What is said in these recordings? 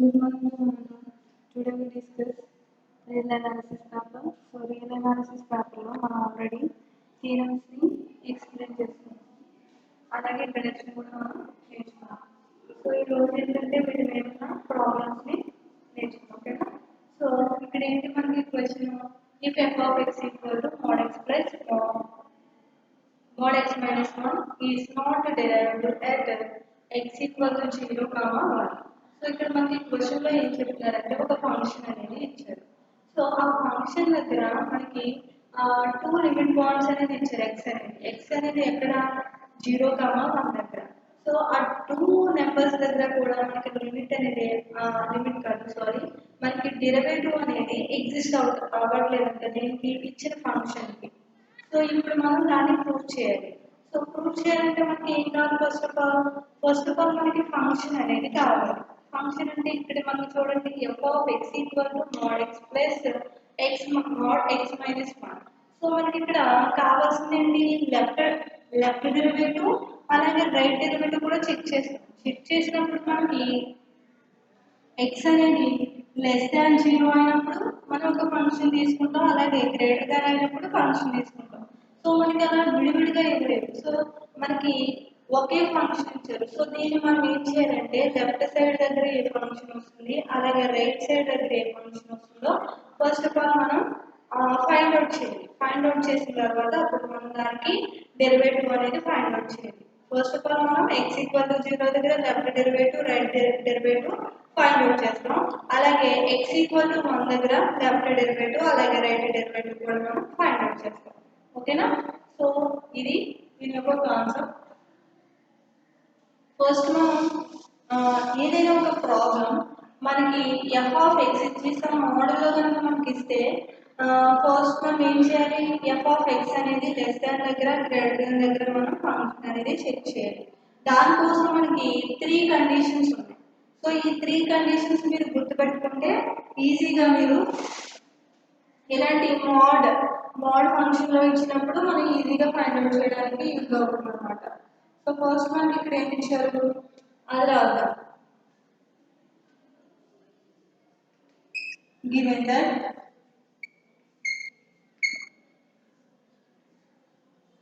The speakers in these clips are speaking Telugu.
Good morning, everyone. Today we discuss real analysis paper. So real analysis paper లో మనం ఆల్రెడీ థీరమ్స్ ని ఎక్స్ప్లెయిన్ చేస్తున్నాం. అలాగే ఇంట్రడక్షన్ కూడా మనం నేర్చుకున్నాం. సో ఈ రోజు ఏంటంటే వీటి మీద ప్రాబ్లమ్స్ ని నేర్చుకున్నాం. ఓకేనా? సో ఇక్కడ ఏంటి మనకి question if F of X equal to mode X plus mod x minus 1 is not derived at x equal to 0, 1. So ఇక్కడ మనకి క్వశ్చన్ లో ఏం చెప్తున్నారంటే ఒక ఫంక్షన్ అనేది ఇచ్చారు. సో ఆ ఫంక్షన్ దగ్గర మనకి టూ లిమిట్ పాయింట్స్ అనేది ఇచ్చారు. ఎక్స్ అనేది ఎక్కడ 0, 1 దగ్గర. సో ఆ టూ నెంబర్స్ దగ్గర కూడా మనకి లిమిట్ అనేది లిమిట్ కాదు సారీ మనకి డెరివేటివ్ అనేది ఎగ్జిస్ట్ అవ్వట్లేదంటే దీనికి ఇచ్చిన ఫంక్షన్ కి. సో ఇప్పుడు మనం దాన్ని ప్రూవ్ చేయాలి. సో ప్రూవ్ చేయాలంటే మనకి ఏం కావాలి? ఫస్ట్ ఆఫ్ ఆల్ మనకి ఫంక్షన్ అనేది కావాలి. ఫంక్షన్ అంటే ఇక్కడ మనం చూడండి F of X equal to mode X plus X mode X minus 1. So మనకి ఇక్కడ కావాల్సింది ఏంటి? లెఫ్ట్ డెరివేటివ్ అలాగే రైట్ డెరివేటివ్ కూడా చెక్ చేసినప్పుడు మనకి ఎక్స్ అనేది లెస్ దాన్ 0 అయినప్పుడు మనం ఒక ఫంక్షన్ తీసుకుంటాం, అలాగే గ్రేటర్ దాన్ అయినప్పుడు ఫంక్షన్ తీసుకుంటాం. సో మనకి అలా విడివిడిగా ఇవ్వలేదు. సో మనకి ఒకే ఫంక్షన్ ఇచ్చారు. సో దీన్ని మనం ఏం చేయాలంటే లెఫ్ట్ సైడ్ దగ్గర ఏ ఫంక్షన్ వస్తుంది అలాగే రైట్ సైడ్ దగ్గర ఏ ఫంక్షన్ వస్తుందో ఫస్ట్ ఆఫ్ ఆల్ మనం ఫైండ్ అవుట్ చేయాలి. ఫైండ్ అవుట్ చేసిన తర్వాత అప్పుడు మనం దానికి డెరివేటివ్ అనేది ఫైండ్ అవుట్ చేయాలి. ఫస్ట్ ఆఫ్ ఆల్ మనం x ఈక్వల్ టు 0 దగ్గర left derivative right derivative find out చేస్తాం. అలాగే x ఈక్వల్ టు 1 దగ్గర లెఫ్ట్ డెరివేటివ్ అలాగే రైట్ డెరివేటివ్ కూడా మనం ఫైండ్ అవుట్ చేస్తాం. ఓకేనా? సో ఇది దీని యొక్క కాన్సెప్ట్. ఫస్ట్ మనం ఏదైనా ఒక ప్రాబ్లం మనకి ఎఫ్ ఆఫ్ ఎక్స్ ఇచ్చేసిన మోడల్లో కనుక మనకి ఇస్తే ఫస్ట్ మనం ఏం చేయాలి? ఎఫ్ ఆఫ్ ఎక్స్ అనేది లెస్ దాన్ దగ్గర గ్రేటర్ దాన్ దగ్గర మనం ఫంక్షన్ అనేది చెక్ చేయాలి. దానికోసం మనకి 3 కండిషన్స్ ఉన్నాయి. సో ఈ 3 కండిషన్స్ మీరు గుర్తుపెట్టుకుంటే ఈజీగా మీరు ఇలాంటి మోడ్ ఫంక్షన్ లో ఇచ్చినప్పుడు మనం ఈజీగా ఫైండ్ అవుట్ చేయడానికి యూజ్ అవుతుంది అనమాట. సో ఫస్ట్ మనకి ఇక్కడ ఏమి ఇచ్చారు అది రాద్దాం. Given that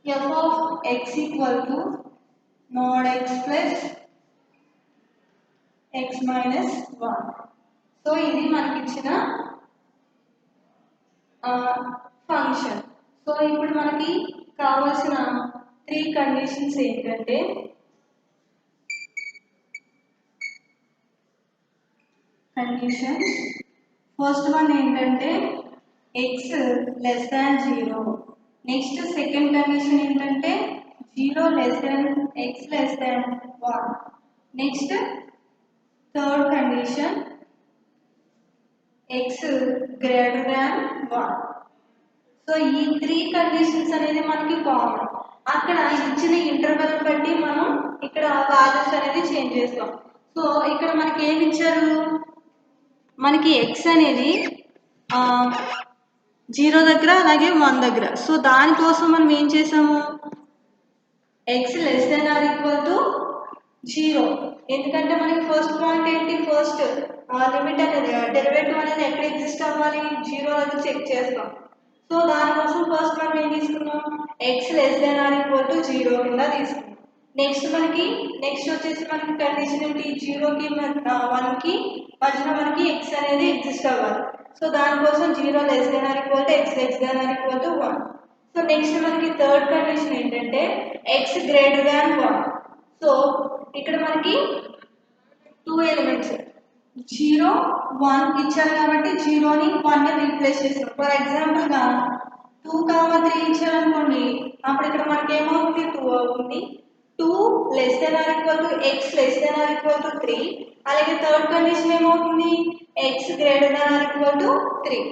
f of x equal to mod x plus x minus 1. So ఇది మనకి ఇచ్చిన ఫంక్షన్. సో ఇప్పుడు మనకి కావాల్సిన 3 కండిషన్స్ ఏంటంటే ఫస్ట్ వన్ ఏంటంటే x less than 0. Next second condition ఏంటంటే 0 లెస్ దాన్ x less than 1. Next third condition x greater than 1. So ఈ 3 కండిషన్స్ అనేది మనకి కామన్. అక్కడ ఇచ్చిన ఇంటర్వెల్ బట్టి మనం ఇక్కడ వాల్యూస్ అనేది చేంజ్ చేస్తాం. సో ఇక్కడ మనకి ఏమి ఇచ్చారు? మనకి x అనేది 0 దగ్గర అలాగే 1 దగ్గర. సో దానికోసం మనం ఏం చేసాము? x less than or equal to 0. ఎందుకంటే మనకి ఫస్ట్ పాయింట్ ఏంటి? ఫస్ట్ లిమిట్ అనేది డెరివేటివ్ అనేది ఎక్కడ ఎగ్జిస్ట్ అవ్వాలి? 0 దగ్గర చెక్ చేస్తాం. సో దానికోసం ఫస్ట్ మనం ఏం తీసుకున్నాం? x less than or equal to 0 కింద తీసుకున్నాం. నెక్స్ట్ వచ్చేసి మనకి కండిషన్ ఏంటి? 0 కి 1 కి మధ్యలో మనకి x అనేది ఎగ్జిస్ట్ అవ్వాలి. సో దానికోసం 0 less than or equal to x less than or equal to 1. So next మనకి థర్డ్ కండిషన్ ఏంటంటే x గ్రేటర్ దాన్ 1. సో ఇక్కడ మనకి 2 ఎలిమెంట్స్ 0, 1 ఇచ్చారు కాబట్టి 0ని 1ని రీప్లేస్ చేస్తాం. ఫర్ ఎగ్జాంపుల్ గా 2, 3 ఇచ్చారనుకోండి, అప్పుడు ఇక్కడ మనకి ఏమవుతుంది? 2 అవుతుంది. 2 less than or equal to x less than or equal to 3. అలాగే థర్డ్ కండిషన్ ఏమవుతుంది? x greater than or equal to 3.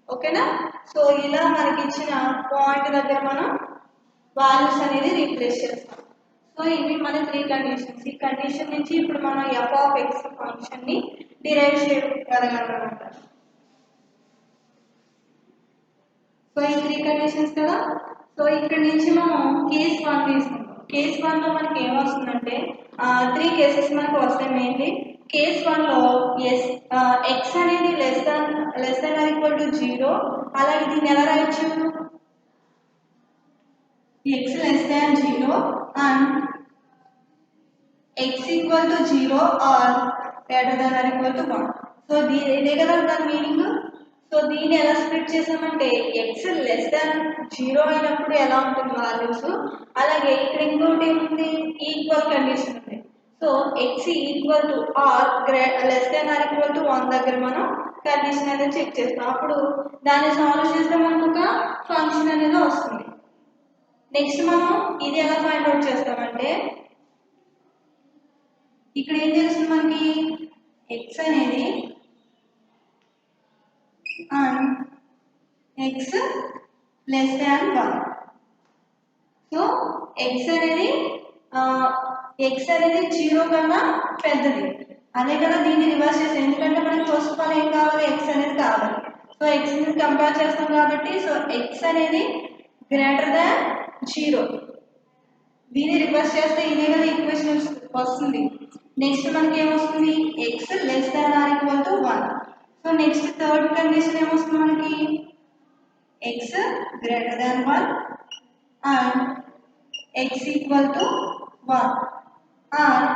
ఓకేనా? సో ఇలా మనకి ఇచ్చిన పాయింట్ దగ్గర మనం వాల్యూస్ అనేది రీప్లేస్ చేస్తాం. సో ఇవి మన 3 కండిషన్స్. ఈ కండిషన్ నుంచి ఇప్పుడు మనం f ఆఫ్ x ఫంక్షన్ ని డిరైవ్ చేయగలమన్నమాట. సో ఈ 3 కండిషన్స్ కదా. సో ఇక్కడ నుంచి మనం కేస్ 1 తీసుకుంటాం. కేస్ 1లో మనకి ఏమొస్తుందంటే 3 కేసెస్ మనకు వస్తాయి మెయిన్లీ. కేస్ 1లో ఎక్స్ అనేది less than or equal to 0. అలాగే దీన్ని ఎలా రాయొచ్చు? X less than 0 and x equal to 0 or greater than or equal to 1. So ఇదే కదా దాని మీనింగ్. సో దీన్ని ఎలా స్ప్లిట్ చేసామంటే x లెస్ దాన్ 0 అయినప్పుడు ఎలా ఉంటుంది వాల్యూస్, అలాగే ఇక్కడ ఇంకోటి ఏముంది, ఈక్వల్ కండిషన్ ఉంది. So x equal to or less than or equal to 1 దగ్గర మనం కండిషన్ అనేది చెక్ చేస్తాం. అప్పుడు దాన్ని సాల్వ్ చేస్తే మనకు ఒక ఫంక్షన్ అనేది వస్తుంది. నెక్స్ట్ మనం ఇది ఎలా ఫైండ్ అవుట్ చేస్తామంటే ఇక్కడ ఏం చేస్తుంది మనకి x అనేది x less than 1. So x అనేది 0 కన్నా పెద్దది. అదే కదా దీన్ని రివర్స్ చేస్తాం, ఎందుకంటే మనకి ఫస్ట్ ఆఫ్ ఆల్ ఏం కావాలి, x అనేది కావాలి. సో x ని కంపేర్ చేస్తాం కాబట్టి సో x అనేది గ్రేటర్ దాన్ 0. దీన్ని రివర్స్ చేస్తే ఇదే కదా ఈక్వేషన్ వస్తుంది. నెక్స్ట్ మనకి ఏమొస్తుంది, x less than or equal to 1. So next third condition ఏమొస్తుంది మనకి, x greater than 1 and x equal to 1 or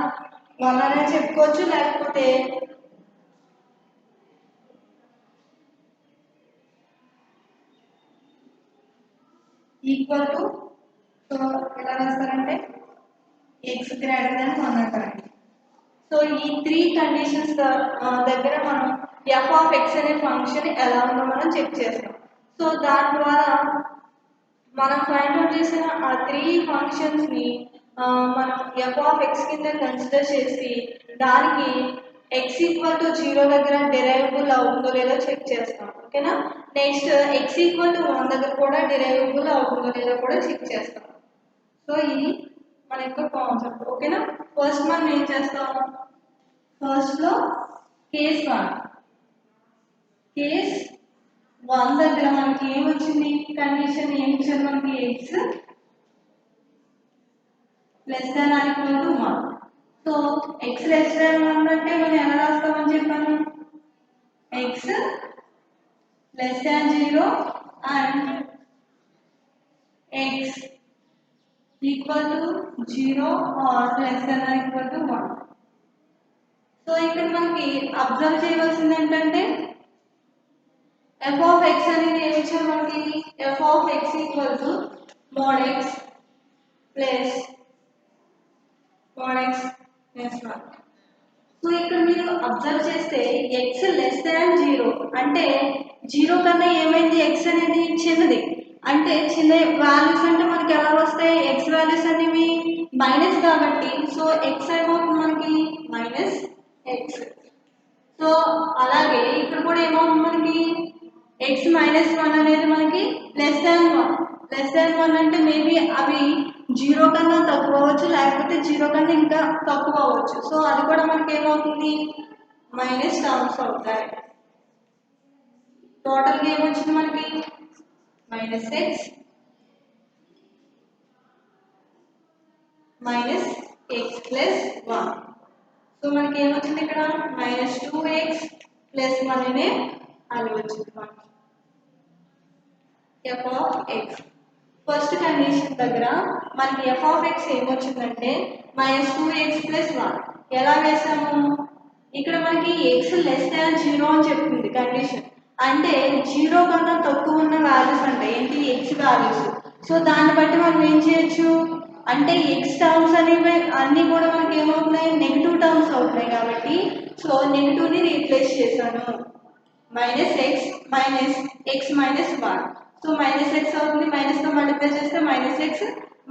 1 అనే చెప్పుకోవచ్చు, లేకపోతే ఈక్వల్ టు, సో ఎలా రాస్తారంటే x గ్రేటర్ దాన్ 1 అంటారండి. సో ఈ 3 కండిషన్స్ దగ్గర మనం f ఆఫ్ x అనే ఫంక్షన్ ఎలా ఉందో మనం చెక్ చేస్తాం. సో దాని ద్వారా మనం ఫైండ్ అవుట్ చేసిన ఆ 3 ఫంక్షన్స్ని మనం f ఆఫ్ x కింద కన్సిడర్ చేసి దానికి x ఈక్వల్ టు 0 దగ్గర డిరైవబుల్ అవుతుందో లేదో చెక్ చేస్తాం. ఓకేనా. నెక్స్ట్ x ఈక్వల్ టు 1 దగ్గర కూడా డిరైవబుల్ అవుతుందో లేదో కూడా చెక్ చేస్తాం. సో ఇది మన యొక్క కాన్సెప్ట్. ఓకేనా. ఫస్ట్ మనం ఏం చేస్తాం, ఫస్ట్లో కేస్ 1 దగ్గర మనకి ఏమొచ్చింది, కండిషన్ ఏమి ఇచ్చారు మనకి, x less than or equal to 1. So x less than 1 అంటే మనం ఎలా రాస్తామని చెప్పాను, x less than 0 and x equal to 0 or less than or equal to 1. So ఇక్కడ మనకి అబ్జర్వ్ చేయవలసింది ఏంటంటే f ఆఫ్ x అనేది ఏమి ఇచ్చారు మనకి, f of x equal to mod x plus mod x plus 1. So ఇక్కడ మీరు అబ్జర్వ్ చేస్తే x లెస్ దాన్ 0 అంటే 0 కన్నా ఏమైంది, x అనేది చిన్నది. అంటే చిన్న వాల్యూస్ అంటే మనకి ఎలా వస్తాయి, x వాల్యూస్ అనేవి మైనస్ కాబట్టి సో x ఏమవుతుంది మనకి మైనస్ x. సో అలాగే ఇక్కడ కూడా ఏమవుతుంది మనకి x మైనస్ 1 అనేది మనకి లెస్ దాన్ 1 అంటే మేబీ అవి 0 కన్నా తక్కువ అవ్వచ్చు, లేకపోతే 0 కన్నా ఇంకా తక్కువ అవ్వచ్చు. సో అది కూడా మనకి ఏమవుతుంది, మైనస్ టర్మ్స్ అవుతాయి. టోటల్గా ఏమొచ్చింది మనకి minus x minus x plus 1. So మనకి ఏమొచ్చింది ఇక్కడ మైనస్ 2x ప్లస్ 1 అనే అది వచ్చింది మనకి f of x. First condition దగ్గర మనకి f ఆఫ్ x ఏమొచ్చిందంటే మైనస్ 2x ప్లస్ 1. ఎలా వేసాము, ఇక్కడ మనకి x లెస్ దాన్ 0 అని చెప్తుంది కండిషన్, అంటే 0 కన్నా తక్కువ ఉన్న వాల్యూస్ అంటే ఏంటి, x వాల్యూస్. సో దాన్ని బట్టి మనం ఏం చేయొచ్చు అంటే x టర్మ్స్ అనేవి అన్నీ కూడా మనకి ఏమవుతున్నాయి, నెగిటివ్ టర్మ్స్ అవుతున్నాయి కాబట్టి సో నెగిటివ్ని రీప్లేస్ చేశాను. Minus x minus 1. So minus x అవుతుంది, మైనస్తో మల్టిప్లై చేస్తే minus x,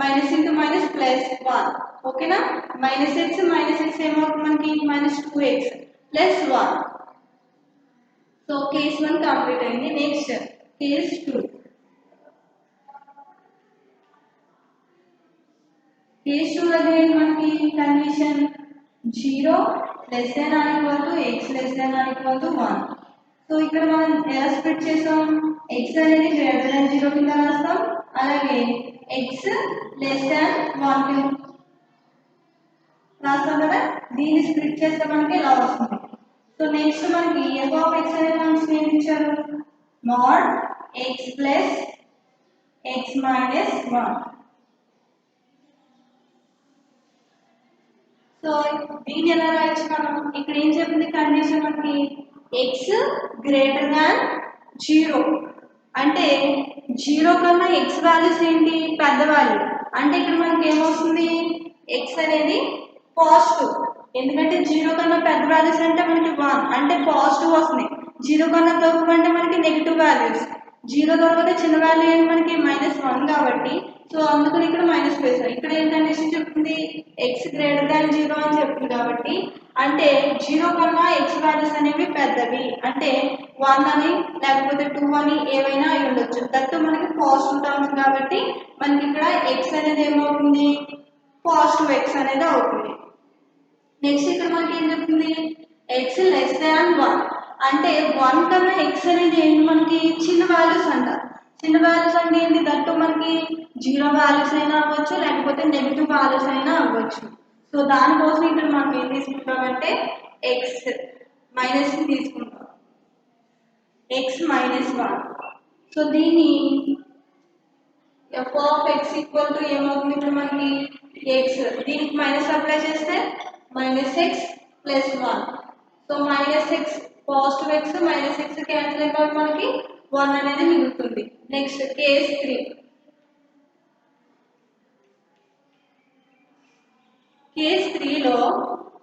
minus into minus plus 1. ఓకేనా. మైనస్ x ఏమవుతుంది మనకి minus 2x plus 1. So case 1 complete అయింది. Next case 2. కేస్ 2 దగ్గర మనకి కండిషన్ 0 less than or equal to x less than or equal to 1. So ఇక్కడ మనం ఎలా స్ప్లిట్ చేసాం, x అనేది గ్రేటర్ దాన్ 0 కింద రాస్తాం, అలాగే ఎక్స్ లెస్ దాన్ 1 రాస్తాం కదా, దీన్ని స్ప్లిట్ చేస్తే మనకి ఇలా వస్తుంది. సో నెక్స్ట్ మనకి f ఆఫ్ x అనే ఫంక్షన్ ఏమి ఇచ్చారు, mode x plus x minus 1. So దీన్ని ఎలా రాయొచ్చు మనం, ఇక్కడ ఏం చెప్పింది కండిషన్ మనకి x గ్రేటర్ దాన్ 0 అంటే 0 కన్నా x వాల్యూస్ ఏంటి పెద్ద వాల్యూ, అంటే ఇక్కడ మనకి ఏమవుతుంది x అనేది పాజిటివ్, ఎందుకంటే 0 కన్నా పెద్ద వాల్యూస్ అంటే మనకి 1 అంటే పాజిటివ్ వస్తుంది, 0 కన్నా తక్కువ అంటే మనకి నెగిటివ్ వాల్యూస్, 0 తర్వాత చిన్న వాల్యూ ఏంటి మనకి -1 కాబట్టి సో అందుకని ఇక్కడ మైనస్ వేసాం. ఇక్కడ ఏం కండిషన్ చెప్తుంది x గ్రేటర్ దాన్ 0 అని చెప్తుంది కాబట్టి అంటే 0 కన్నా x వాల్యూస్ అనేవి పెద్దవి, అంటే 1 అని లేకపోతే 2 అని ఏవైనా అయి ఉండొచ్చు, దట్టు మనకి పాజిటివ్ టర్మ్స్ కాబట్టి మనకి ఇక్కడ x అనేది ఏమవుతుంది పాజిటివ్ x అనేది అవుతుంది. నెక్స్ట్ ఇక్కడ మనకి ఏం చెప్తుంది x లెస్ దాన్ 1 అంటే 1 కన్నా x అనేది ఏంటి మనకి చిన్న వాల్యూస్ అంట, చిన్న వాల్యూస్ అంటే ఏంటి దట్టు మనకి 0 వాల్యూస్ అయినా అవ్వచ్చు లేకపోతే నెగిటివ్ వాల్యూస్ అయినా అవ్వచ్చు. సో దానికోసం ఇక్కడ మనం ఏం తీసుకుంటామంటే x మైనస్ తీసుకుంటాం, x మైనస్ 1. సో దీన్ని f of x equal to ఏమవుతుంది ఇక్కడ మనకి x, దీనికి మైనస్ అప్లై చేస్తే -x plus 1. So -x positive x -x cancel అయిపోయి మనకి 1 అనేది మిగులుతుంది. నెక్స్ట్ కేస్ 3, కేస్ 3లో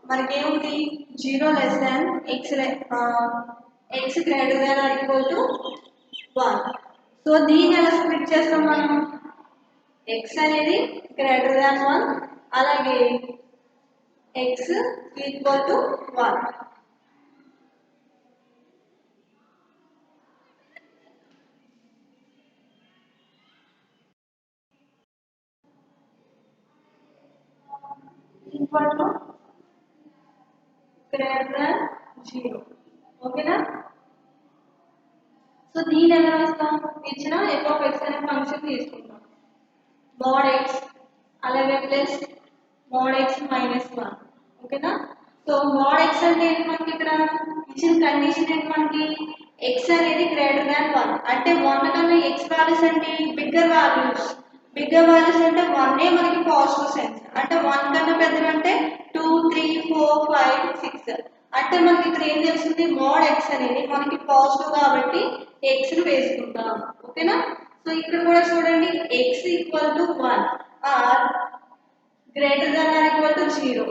మనకి ఏముంది 0 less than x greater than or equal to 1. So దీన్ని ఎలా స్ప్లిట్ చేస్తాం మనం, x అనేది గ్రేటర్ దాన్ 1 అలాగే x equal to 1. Equal to greater than 0, ఓకేనా. సో దీన్ని ఎలా రాస్తాం, ఇచ్చిన f ఆఫ్ x అనే ఫంక్షన్ తీసుకుంటాం, మోడ్ x అలాగే ప్లస్ మోడ్ x మైనస్ 1, ఓకేనా. సో మోడ్ x అంటే ఏంటి మనకి ఇక్కడ ఇచ్చిన కండిషన్ ఏంటి మనకి x అనేది గ్రేటర్ దాన్ 1 అంటే 1 కన్నా x వాల్యూస్ అంటే బిగ్గర్ వాల్యూస్ అంటే 1 మనకి పాజిటివ్ సెన్స్, అంటే 1 కన్నా పెద్దవి అంటే 2 3 4 5 6 అంటే మనకి ఇక్కడ ఏం తెలుస్తుంది మోడ్ x అనేది మనకి పాజిటివ్ కాబట్టి x ను వేసుకుంటాం, ఓకేనా. సో ఇక్కడ కూడా చూడండి x equal to 1 or greater than or equal to 0.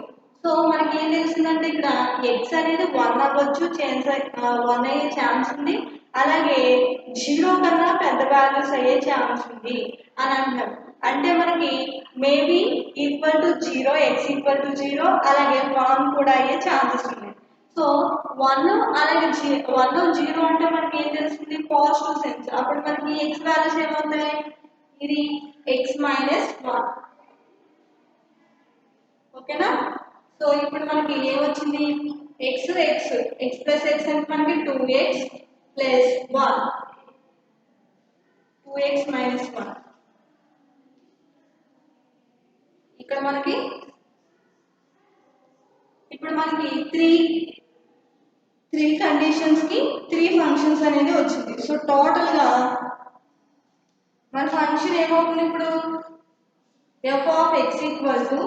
So మనకి ఏం తెలిసిందంటే ఇక్కడ x అనేది 1 అవ్వచ్చు, 1 అయ్యే ఛాన్స్ ఉంది, అలాగే 0 కన్నా పెద్ద వాల్యూస్ అయ్యే ఛాన్స్ ఉంది అని అంటారు, అంటే మనకి maybe equal to 0 x equal to 0 అలాగే 1 కూడా అయ్యే ఛాన్సెస్ ఉన్నాయి. సో 1 అలాగే 1 0 అంటే మనకి ఏం తెలుస్తుంది పాజిటివ్ సెన్స్, అప్పుడు మనకి x వాల్యూస్ ఏమవుతాయి ఇది x మైనస్ 1, ఓకేనా. సో ఇప్పుడు మనకి ఏమొచ్చింది x ప్లస్ x అంటే మనకి 2x ప్లస్ 1 2x మైనస్ 1. ఇక్కడ మనకి ఇప్పుడు మనకి త్రీ కండిషన్స్ కి 3 ఫంక్షన్స్ అనేది వచ్చింది. సో టోటల్ గా మన ఫంక్షన్ ఏమవుతుంది ఇప్పుడు f of x equal to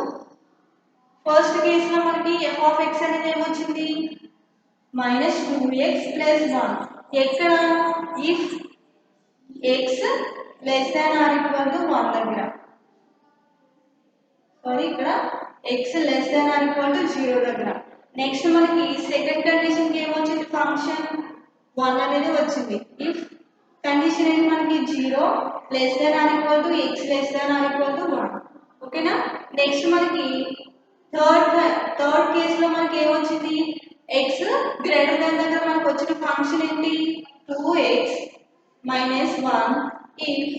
first కేసులో మనకి f ఆఫ్ x అనేది ఏమొచ్చింది -2x ప్లస్ 1, ఎక్కడ if x less than or equal to 1 దగ్గర, సారీ ఇక్కడ x less than or equal to 0 దగ్గర. నెక్స్ట్ మనకి సెకండ్ కండిషన్ కి ఏమొచ్చింది ఫంక్షన్ 1 అనేది వచ్చింది, ఇఫ్ కండిషన్ ఏంటి మనకి 0 less than or equal to x less than or equal to 1, ఓకేనా. నెక్స్ట్ మనకి థర్డ్ కేసులో మనకి ఏమొచ్చింది x గ్రేటర్ దాన్ దగ్గర మనకు వచ్చిన ఫంక్షన్ ఏంటి 2x minus 1 if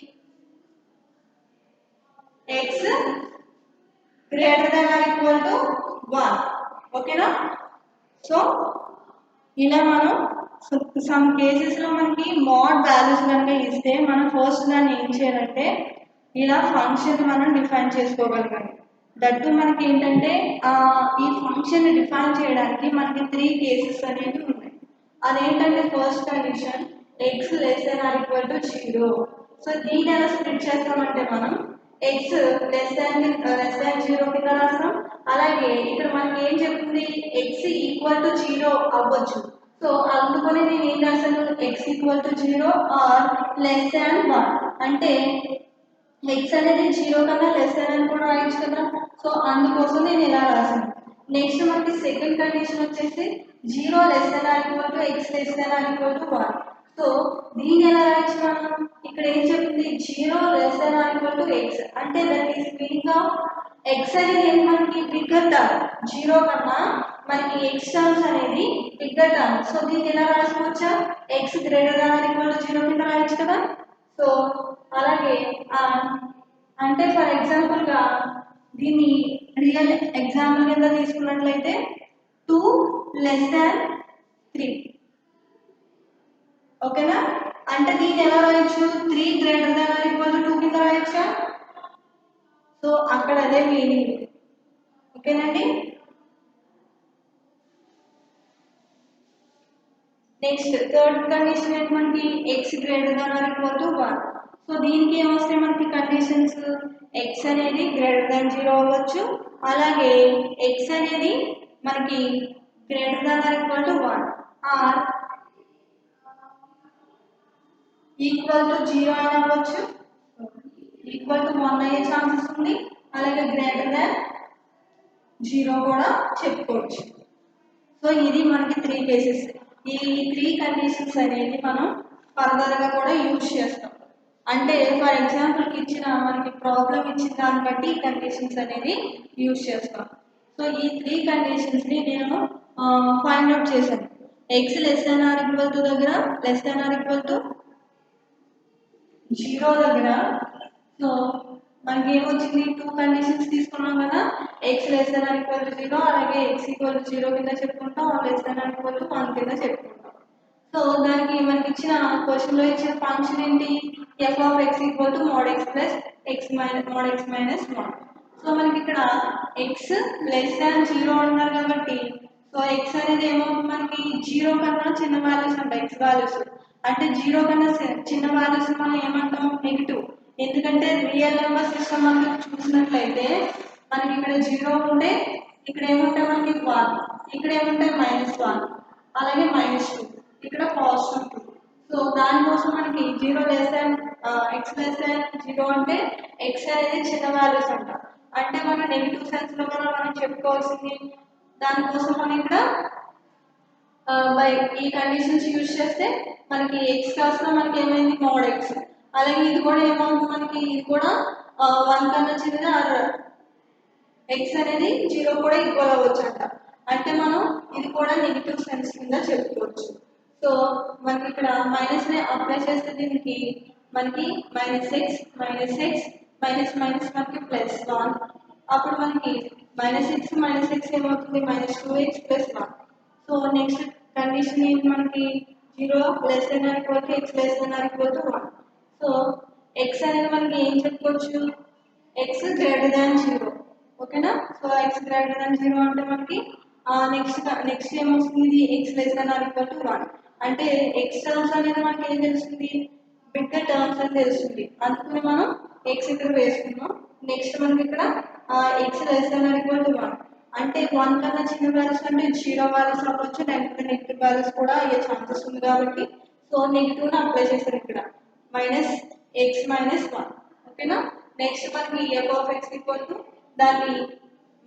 x greater than or equal to 1, ఓకేనా. సో ఇలా మనం సమ్ కేసెస్ లో మనకి మోడ్ వాల్యూస్ కనుక ఇస్తే మనం ఫస్ట్ దాన్ని ఏం చేయాలంటే ఇలా ఫంక్షన్ మనం డిఫైన్ చేసుకోగలగాలి. దట్టు మనకి ఏంటంటే ఈ ఫంక్షన్ డిఫైన్ చేయడానికి మనకి 3 కేసెస్ అనేవి ఉన్నాయి. అదేంటంటే first condition x less than or equal to 0. So దీన్ని ఎలా స్ప్లిట్ చేస్తామంటే మనం ఎక్స్ లెస్ దాన్ 0 కింద రాస్తాం. అలాగే ఇక్కడ మనకి ఏం చెప్తుంది ఎక్స్ ఈక్వల్ టు 0 అవ్వచ్చు. సో అందుకని నేను ఏం రాశాను x equal to 0 or less than 1 అంటే ఎక్స్ అనేది 0 కన్నా లెస్ దాన్ అని కూడా రాయొచ్చు కదా. సో అందుకోసం నేను ఇలా రాశాను. నెక్స్ట్ మనకి సెకండ్ కండిషన్ వచ్చేసి 0 less than or equal to x less than or equal to 1. So దీన్ని ఎలా రాయొచ్చు మనం ఇక్కడ ఏం చెప్తుంది 0 less than or equal to x అంటే that is meaning of x అనేది మనకి బిగ్గర్ టర్మ్ 0 కన్నా మనకి ఎక్స్ టర్మ్స్ అనేది బిగ్గర్ టర్మ్. సో దీన్ని ఎలా రాసుకోవచ్చా x greater than or equal to 0 కింద రాయొచ్చు కదా. సో అలాగే అంటే ఫర్ ఎగ్జాంపుల్గా దీన్ని రియల్ ఎగ్జాంపుల్ కింద తీసుకున్నట్లయితే 2 లెస్ దాన్ 3. ఓకేనా అంటే దీన్ని ఎలా రాయొచ్చు 3 greater than or equal to 2 కింద రాయొచ్చా. సో అక్కడ అదే మీనింగ్. ఓకేనండి. నెక్స్ట్ థర్డ్ కండిషన్ ఏంటి మనకి x greater than or equal to 1. So దీనికి ఏమొస్తాయి మనకి కండిషన్స్ ఎక్స్ అనేది గ్రేటర్ దాన్ 0 అవ్వచ్చు. అలాగే ఎక్స్ అనేది మనకి greater than or equal to 1 or equal to 0 అయినా అవ్వచ్చు. ఈక్వల్ టు 1 అయ్యే ఛాన్సెస్ ఉంది. అలాగే గ్రేటర్ దాన్ 0 కూడా చెప్పుకోవచ్చు. సో ఇది మనకి 3 కేసెస్. ఈ 3 కండిషన్స్ అనేది మనం ఫర్దర్గా కూడా యూజ్ చేస్తాం. అంటే ఫర్ ఎగ్జాంపుల్కి ఇచ్చిన మనకి ప్రాబ్లం ఇచ్చిన దాన్ని బట్టి ఈ కండిషన్స్ అనేది యూజ్ చేస్తాం. సో ఈ 3 కండిషన్స్ని నేను ఫైండ్ అవుట్ చేశాను. X less than or equal to దగ్గర less than or equal to 0 దగ్గర సో మనకి ఏమొచ్చింది 2 కండిషన్స్ తీసుకున్నాం కదా x less than or equal to 0 అలాగే ఎక్స్ ఈక్వల్ టు 0 కింద చెప్పుకుంటాం less than or equal to 1 కింద చెప్పుకుంటాం. సో దానికి మనకి ఇచ్చిన క్వశ్చన్లో ఇచ్చిన ఫంక్షన్ ఏంటి F of X equal to mode X plus X minus mode X minus 1. So మనకి ఇక్కడ ఎక్స్ లెస్ దాన్ 0 అన్నారు కాబట్టి సో ఎక్స్ అనేది ఏమవుతుంది మనకి 0 కన్నా చిన్న వాల్యూస్ అంట ఎక్స్ వాల్యూస్ అంటే 0 కన్నా చిన్న వాల్యూస్ మనం ఏమంటాం నెగిటివ్. ఎందుకంటే రియల్ నెంబర్ సిస్టమ్ మనం చూసినట్లయితే మనకి ఇక్కడ 0 ఉంటే ఇక్కడ ఏముంటాయి మనకి 1 ఇక్కడ ఏముంటాయి -1 అలాగే -2 ఇక్కడ +2. సో దానికోసం మనకి 0 less than x less than 0 అంటే ఎక్స్ అనేది చిన్న వాల్యూస్ అంట అంటే మన నెగిటివ్ సెన్స్ లో కూడా మనం చెప్పుకోవాల్సింది. దానికోసం మనం ఇక్కడ బై ఈ కండిషన్స్ యూజ్ చేస్తే మనకి ఎక్స్ కాస్త మనకి ఏమైంది మోడ్ ఎక్స్ అలాగే ఇది కూడా ఏమవుతుంది మనకి ఇది కూడా 1 కన్నా చిన్నది ఆర్ ఎక్స్ అనేది 0 కూడా ఈక్వల్ అవ్వచ్చు అంట అంటే మనం ఇది కూడా నెగిటివ్ సెన్స్ కింద చెప్పుకోవచ్చు. సో మనకి ఇక్కడ మైనస్ని అప్లై చేస్తే దీనికి మనకి -x మనకి +1 అప్పుడు మనకి -x ఏమవుతుంది -2x +1. సో నెక్స్ట్ కండిషన్ ఏంటి మనకి 0 less than or equal to x less than or equal to 1. So x అనేది మనకి ఏం చెప్పుకోవచ్చు ఎక్స్ గ్రేటర్ దాన్ 0. ఓకేనా. సో ఎక్స్ గ్రేటర్ దాన్ 0 అంటే మనకి నెక్స్ట్ ఏమొస్తుంది X less than or equal to 1 అంటే ఎక్స్ టర్మ్స్ అనేది మనకి ఏం తెలుస్తుంది బిగ్గర్ టర్మ్స్ అని తెలుస్తుంది. అందుకని మనం ఎక్స్ ఇక్కడ వేసుకున్నాం. నెక్స్ట్ మనకి ఇక్కడ X less than or equal to 1 అంటే 1 కన్నా చిన్న వాల్యూస్ అంటే 0 వాల్యూస్ అవ్వచ్చు నెగిటివ్ వాల్యూస్ కూడా అయ్యే ఛాన్సెస్ ఉంది కాబట్టి సో నెగిటివ్ని అప్లై చేస్తారు ఇక్కడ -x -1. ఓకేనా. నెక్స్ట్ మనకి f of X equal to దాన్ని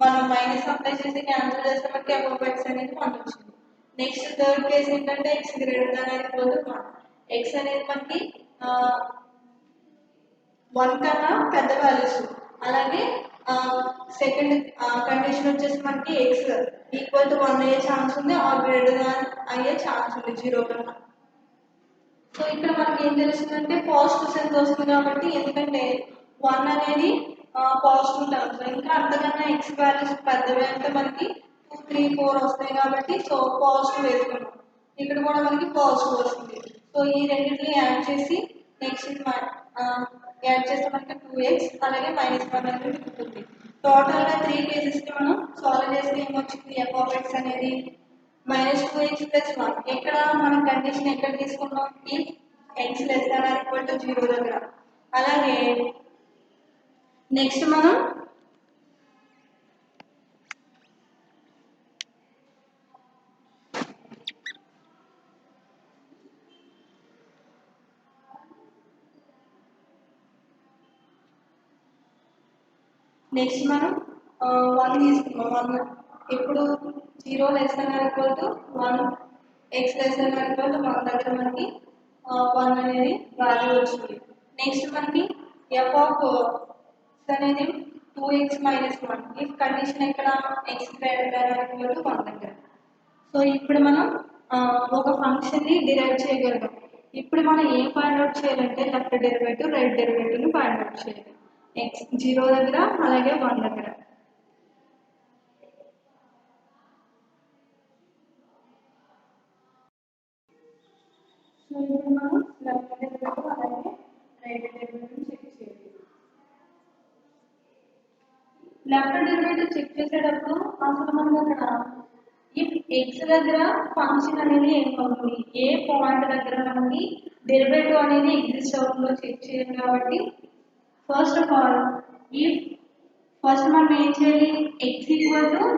మనం మైనస్ అప్లై చేసి క్యాన్సిల్ చేస్తే మనకి ఎఫ్ ఆఫ్ ఎక్స్ అనేది 1 వచ్చింది. నెక్స్ట్ థర్డ్ కేసు ఏంటంటే X greater than or equal to 1 X అనేది మనకి 1 కన్నా పెద్ద వాల్యూస్ అలాగే సెకండ్ కండిషన్ వచ్చేసి మనకి ఎక్స్ ఈక్వల్ టు 1 అయ్యే ఛాన్స్ ఉంది ఆర్ గ్రేటర్ దాన్ అయ్యే ఛాన్స్ ఉంది 0 కన్నా. సో ఇక్కడ మనకి ఏం తెలుస్తుందంటే పాజిటివ్ సెన్స్ వస్తుంది కాబట్టి ఎందుకంటే 1 అనేది పాజిటివ్ టర్మ్స్ ఇంకా అంతకన్నా ఎక్స్ వాల్యూస్ పెద్దవి అంటే మనకి 2, 3, 4 వస్తాయి కాబట్టి సో పాజిటివ్ వేసుకున్నాం. ఇక్కడ కూడా మనకి పాజిటివ్ వస్తుంది. సో ఈ రెండింటిని యాడ్ చేసి నెక్స్ట్ యాడ్ చేస్తే మనకి 2x అలాగే -1 అనేది ఉంటుంది. టోటల్గా 3 కేసెస్కి మనం సాల్వ్ చేస్తే ఏమొచ్చింది f ఆఫ్ x అనేది -2x + 1. ఇక్కడ మన కండిషన్ ఎక్కడ తీసుకున్నాం ఈ x <= 0 దగ్గర. అలాగే నెక్స్ట్ మనం వన్ తీసుకున్నాం. 1 ఇప్పుడు 0 <= 1 x <= 1 దగ్గర మనకి 1 అనేది వాల్యూ వచ్చింది. నెక్స్ట్ మనకి f ఆఫ్ x అనేది 2x - 1 ఈ కండిషన్ ఎక్కడ x <= 1 దగ్గర. సో ఇప్పుడు మనం ఒక ఫంక్షన్ని డిరైవ్ చేయగలుగుతాం. ఇప్పుడు మనం ఏం ఫైండ్ అవుట్ చేయాలంటే లెఫ్ట్ డెరివేటివ్ రైట్ డెరివేటివ్ని ఫైండ్ అవుట్ చేయాలి x 0 దగ్గర అలాగే 1 దగ్గర. సో ఇప్పుడు మనం లెఫ్ట్ డెరివేటివ్ అలాగే రైట్ డెరివేటివ్ చెక్ చేయాలి. లెఫ్ట్ డెరివేటివ్ చెక్ చేసేటప్పుడు అసలు మనకి అక్కడ ఇఫ్ ఎక్స్ దగ్గర ఫంక్షన్ అనేది ఏమవుతుంది ఏ పాయింట్ దగ్గర మనకి డెరివేటివ్ అనేది ఎగ్జిస్ట్ అవుతుందో చెక్ చేయాలి. కాబట్టి ఫస్ట్ ఆఫ్ ఆల్ ఫస్ట్ మనం ఏం చేయాలి x =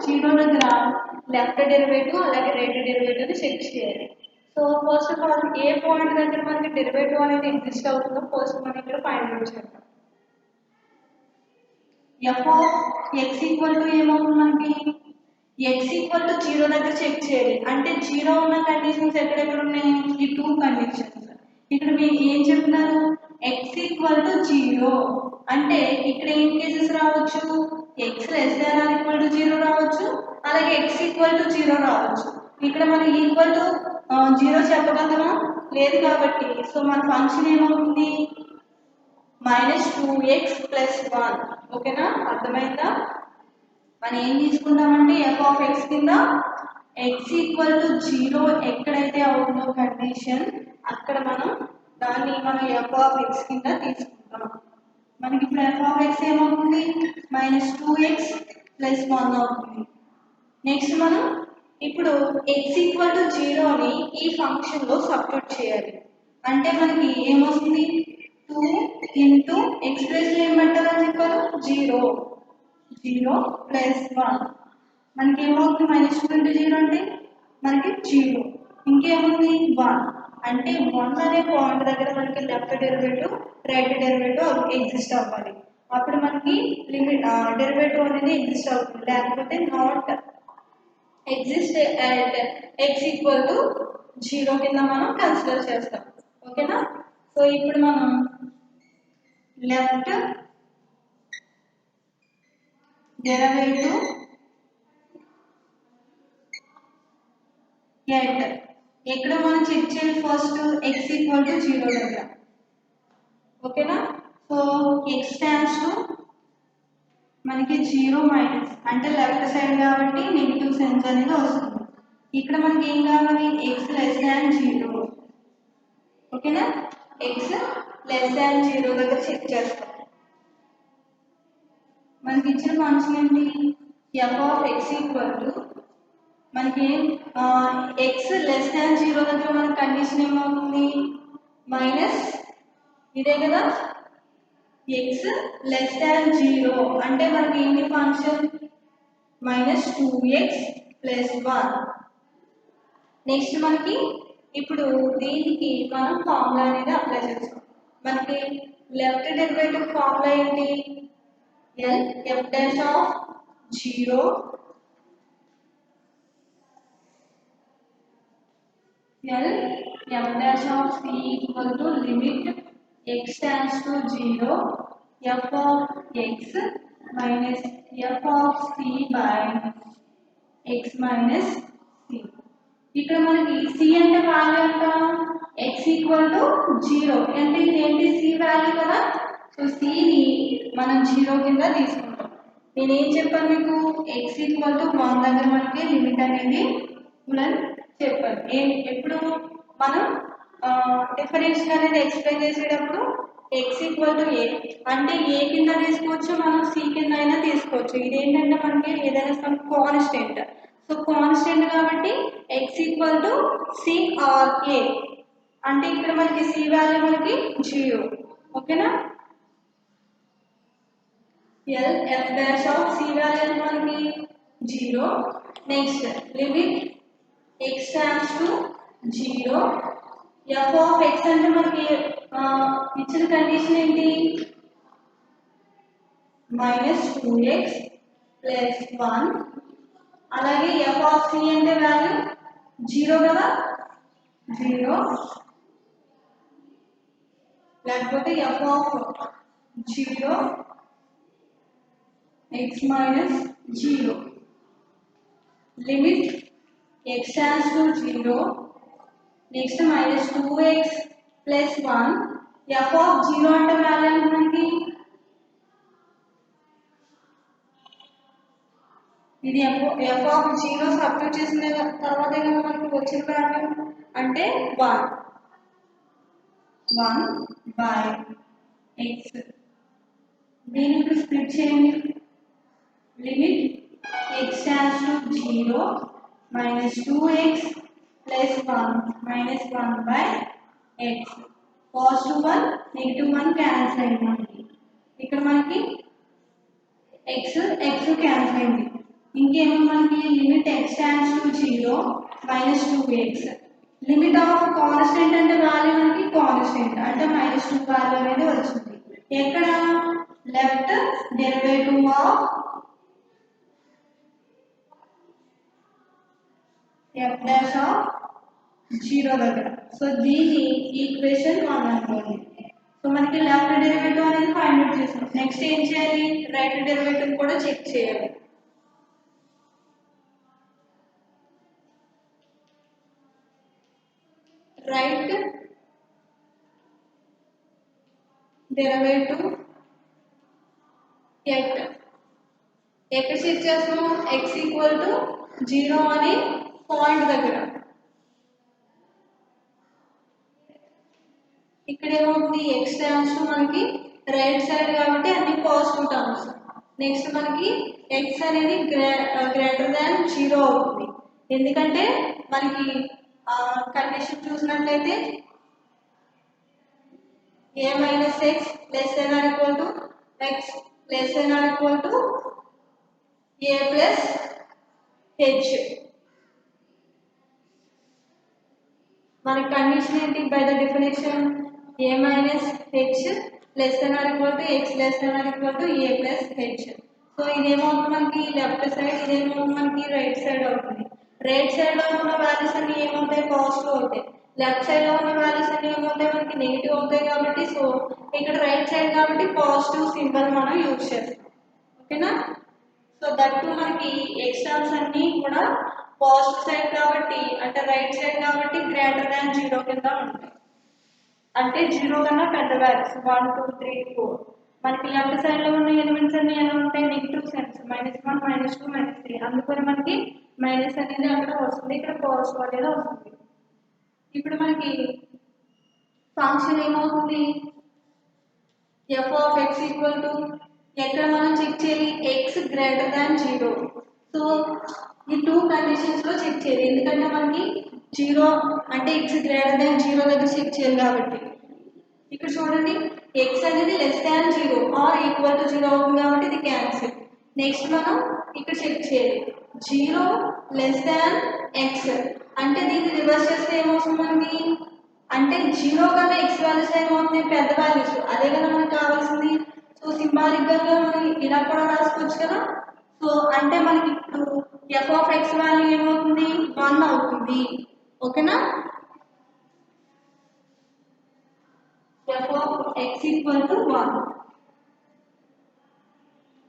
0 దగ్గర లెఫ్ట్ డెరివేటివ్ అలాగే రైట్ డెరివేటివ్ చెక్ చేయాలి. So first of all A point దగ్గర మనకి డెరివేటివ్ అనేది ఎగ్జిస్ట్ అవుతుందో ఫస్ట్ మనం ఇక్కడ ఫైండ్ అవుట్ చేద్దాం. f ఆఫ్ x = ఏమవుతుంది మనకి x = 0 దగ్గర చెక్ చేయాలి. అంటే 0 ఉన్న కండిషన్స్ ఎక్కడెక్కడ ఉన్నాయి ఈ 2 కండిషన్స్. ఇక్కడ మీకు ఏం చెప్తున్నారు x = 0 అంటే ఇక్కడ ఏం కేసెస్ రావచ్చు x <= 0 రావచ్చు అలాగే x = 0 రావచ్చు. ఇక్కడ మనం ఈక్వల్ టు 0 చెప్పగలమా లేదు కాబట్టి సో మన ఫంక్షన్ ఏమవుతుంది -2x + 1. ఓకేనా అర్థమైందా. మనం ఏం తీసుకుంటామంటే f ఆఫ్ x కింద x = 0 ఎక్కడైతే అవుతుందో కండిషన్ అక్కడ మనం దాన్ని f ఆఫ్ x కింద తీసుకుంటాం. మనకి ఇప్పుడు f ఆఫ్ x ఏమవుతుంది -2x + 1 అవుతుంది. నెక్స్ట్ మనం ఇప్పుడు x = 0 అని ఈ ఫంక్షన్లో సబ్స్టిట్యూట్ చేయాలి. అంటే మనకి ఏమొస్తుంది 2 x ప్లేస్లో ఏం పెట్టాలని చెప్పారు 0 + 1 మనకి ఏమవుతుంది -2 × 0 అంటే మనకి 0 ఇంకేముంది 1 అంటే 1 అనే పాయింట్ దగ్గర మనకి left derivative right derivative exist అవ్వాలి. అప్పుడు మనకి లిమిట్ డెరివేటివ్ అనేది ఎగ్జిస్ట్ అవుతుంది. లేకపోతే నాట్ ఎగ్జిస్ట్ అట్ x = 0 కింద మనం కన్సిడర్ చేస్తాం. ఓకేనా. సో ఇప్పుడు మనం లెఫ్ట్ డెరివేటివ్ ఎట్ ఎక్కడ మనం చెక్ చేయాలి ఫస్ట్ x = 0 దగ్గర. ఓకేనా. సో x → మనకి 0 - అంటే లెఫ్ట్ సైడ్ కాబట్టి నెగిటివ్ సెన్స్ అనేది వస్తుంది. ఇక్కడ మనకి ఏం కావాలి x <0. ఓకేనా x <0 దగ్గర చెక్ చేస్తాం. మనకి ఇచ్చిన ఫంక్షన్ ఏంటి f ఆఫ్ x మనకి x <0 దగ్గర మన కండిషన్ ఏమవుతుంది ఇదే కదా x <0 అంటే మనకి ఏంటి ఫంక్షన్ -2x + 1. నెక్స్ట్ మనకి ఇప్పుడు దీనికి మనం ఫార్ములా అనేది అప్లై చేస్తాం. మనకి లెఫ్ట్ డెరివేటివ్ ఫార్ములా ఏంటి L f' of 0 L f' of c = limit x → 0 f of x minus f of c by x minus c. ఇక్కడ మనకి c అంటే వాల్యూ ఎంత x = 0 అంటే ఇది ఏంటి c వాల్యూ కదా. సో c ని మనం 0 కింద తీసుకుంటాం. నేను ఏం చెప్పాను మీకు x = 1 దగ్గర మనకి లిమిట్ అనేది ఉందని చెప్పాను. ఎప్పుడు మనం డిఫరెన్షియల్ అనేది ఎక్స్ప్లెయిన్ చేసేటప్పుడు ఎక్స్ ఈక్వల్ టు ఏ అంటే ఏ కింద తీసుకోవచ్చు, మనం సి కింద అయినా తీసుకోవచ్చు. ఇదేంటంటే మనకి ఏదైనా సమ్ కాన్స్టెంట్. సో కాన్స్టెంట్ కాబట్టి x equal to c or a అంటే ఇక్కడ మనకి సి వాల్యూ మనకి 0. ఓకేనా. L f dash of c value మనకి 0. Next limit x tends to 0. F of x అంటే మనకి ఇచ్చిన కండిషన్ ఏంటి, -2x + 1. అలాగే ఎఫ్ ఆఫ్ సి అంటే వాల్యూ 0 కదా, 0. లేకపోతే f of 0 x - 0. Limit x tends to 0. Next -2x + 1. F of 0 అంటే వాల్యూ ఎంత మనకి, ఇది ఎఫ్ ఆఫ్ 0 సబ్స్టిట్యూట్ చేసిన తర్వాత మనకి వచ్చిన వాల్యూ అంటే 1/x. దీన్ని ఇప్పుడు స్ప్లిట్ చేయండి. Limit x tends to 0 -2x + 1 -1/x. +1 -1 cancel అయింది మనకి. ఇక్కడ మనకి x క్యాన్సిల్ అయింది. ఇంకేమో మనకి limit x tends to 0 -2x. Limit of constant అంటే వాల్యూ మనకి కాన్స్టెంట్ అంటే -2 వాల్యూ అనేది వచ్చింది. ఎక్కడ left derivative of f dash of 0 దగ్గర. సో దీన్ని ఈక్వేషన్ 1 అనుకోండి. సో మనకి లెఫ్ట్ డెరివేటివ్ అనేది ఫైండ్ అవుట్ చేసాం. నెక్స్ట్ ఏం చేయాలి, రైట్ డెరివేటివ్ కూడా చెక్ చేయాలి. రైట్ డెరివేటివ్ ఎక్కడ చెక్ చేస్తాము, x ఈక్వల్ టు 0 అనే పాయింట్ దగ్గర. ఇక్కడ ఏమవుతుంది, x టర్మ్స్ మనకి రైట్ సైడ్ కాబట్టి అన్ని పాజిటివ్ టర్మ్స్. నెక్స్ట్ మనకి x అనేది గ్రేటర్ దాన్ 0 అవుతుంది. ఎందుకంటే మనకి కండిషన్ చూసినట్లయితే a - x less than or equal to x less than or equal to a plus h. మన కండిషన్ ఏంటి, by the definition a minus h less than or equal to x less than or equal to a plus h. So ఇదేమవుతుంది మనకి లెఫ్ట్ సైడ్, ఇదేమవుతుంది మనకి రైట్ సైడ్ అవుతుంది. రైట్ సైడ్ లో ఉన్న వాల్యూస్ అన్ని ఏమవుతాయి, పాజిటివ్ అవుతాయి. లెఫ్ట్ సైడ్ లో ఉన్న వాల్యూస్ అన్ని ఏమవుతాయి, మనకి నెగిటివ్ అవుతాయి. కాబట్టి సో ఇక్కడ రైట్ సైడ్ కాబట్టి పాజిటివ్ సింబల్ మనం యూజ్ చేస్తాం. ఓకేనా. సో దట్టు మనకి ఎక్స్ టర్మ్స్ అన్ని కూడా పాజిటివ్ సైడ్ కాబట్టి అంటే రైట్ సైడ్ కాబట్టి గ్రేటర్ దాన్ 0 కింద ఉంటాయి. అంటే 0 కన్నా పెద్ద వాల్యూస్ 1 2 3 4. మనకి లెఫ్ట్ సైడ్ లో ఉన్న ఎలిమెంట్స్ అన్ని ఎలా ఉంటాయి, నెగిటివ్ సెన్స్ -1 -2 -3. అందుకని మనకి మైనస్ అనేది అక్కడ వస్తుంది, ఇక్కడ పాజిటివ్ అనేది వస్తుంది. ఇప్పుడు మనకి ఫంక్షన్ ఏమవుతుంది, F of X equal to ఎక్కడ మనం చెక్ చేయాలి, ఎక్స్ గ్రేటర్ దాన్ 0. సో ఈ 2 కండిషన్స్ లో చెక్ చేయాలి. ఎందుకంటే మనకి 0 అంటే ఎక్స్ గ్రేటర్ దాన్ 0 దగ్గర చెక్ చేయాలి కాబట్టి. ఇక్కడ చూడండి ఎక్స్ అనేది less than 0 or equal to 0 అవుతుంది కాబట్టి ఇది క్యాన్సిల్. నెక్స్ట్ మనం ఇక్కడ చెక్ చేయాలి 0 లెస్ దాన్ ఎక్స్ అంటే దీన్ని రివర్స్ చేస్తే ఏమవుతుంది మనకి, అంటే 0 కన్నా ఎక్స్ వాల్యూస్ ఏమవుతుంది, పెద్ద వాల్యూస్. అదే కదా మనకు కావాల్సింది. సో సింబాలిక్ గా మనం ఇలా కూడా రాసుకోవచ్చు కదా. సో అంటే మనకి ఇప్పుడు ఎఫ్ ఆఫ్ ఎక్స్ వాల్యూ ఏమవుతుంది, 1 అవుతుంది. ఓకేనా. f of x equal to 1.